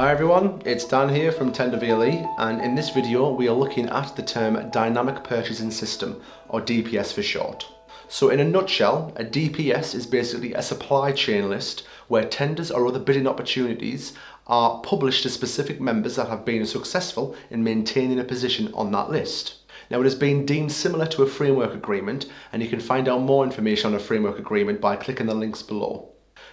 Hi everyone, it's Dan here from Tender VLE, and in this video we are looking at the term Dynamic Purchasing System, or DPS for short. So in a nutshell, a DPS is basically a supply chain list where tenders or other bidding opportunities are published to specific members that have been successful in maintaining a position on that list. Now it has been deemed similar to a framework agreement, and you can find out more information on a framework agreement by clicking the links below.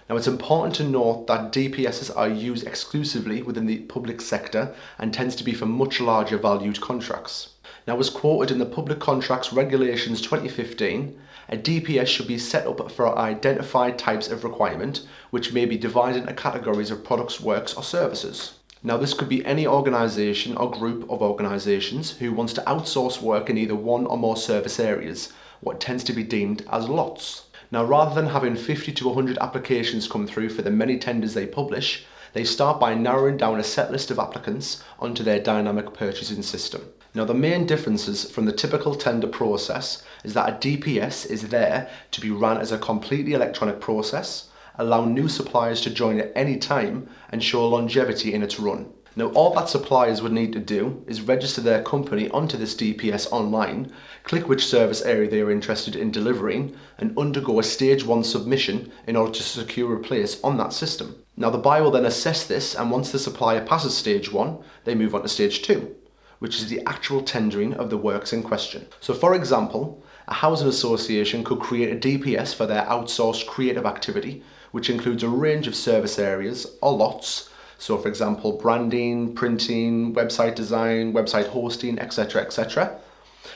Now it's important to note that DPSs are used exclusively within the public sector and tends to be for much larger valued contracts. Now as quoted in the Public Contracts Regulations 2015, a DPS should be set up for identified types of requirement, which may be divided into categories of products, works or services. Now this could be any organisation or group of organisations who wants to outsource work in either one or more service areas, what tends to be deemed as lots. Now rather than having 50 to 100 applications come through for the many tenders they publish, they start by narrowing down a set list of applicants onto their dynamic purchasing system. Now the main differences from the typical tender process is that a DPS is there to be run as a completely electronic process, allow new suppliers to join at any time and show longevity in its run. Now all that suppliers would need to do is register their company onto this DPS online, click which service area they are interested in delivering, and undergo a stage 1 submission in order to secure a place on that system. Now the buyer will then assess this, and once the supplier passes stage 1, they move on to stage 2, which is the actual tendering of the works in question. So for example, a housing association could create a DPS for their outsourced creative activity, which includes a range of service areas or lots. So for example, branding, printing, website design, website hosting, etc, etc.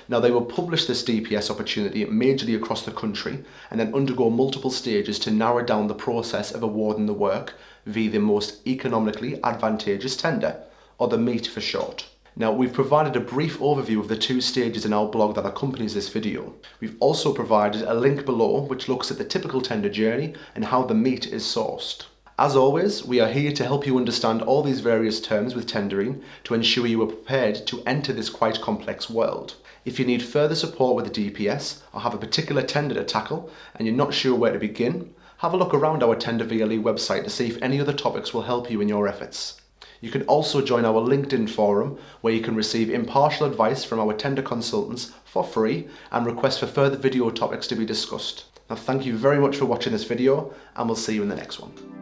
Now they will publish this DPS opportunity majorly across the country and then undergo multiple stages to narrow down the process of awarding the work via the most economically advantageous tender, or the MEET for short. Now we've provided a brief overview of the 2 stages in our blog that accompanies this video. We've also provided a link below which looks at the typical tender journey and how the MEET is sourced. As always, we are here to help you understand all these various terms with tendering to ensure you are prepared to enter this quite complex world. If you need further support with the DPS or have a particular tender to tackle and you're not sure where to begin, have a look around our Tender VLE website to see if any other topics will help you in your efforts. You can also join our LinkedIn forum where you can receive impartial advice from our tender consultants for free and request for further video topics to be discussed. Now thank you very much for watching this video, and we'll see you in the next one.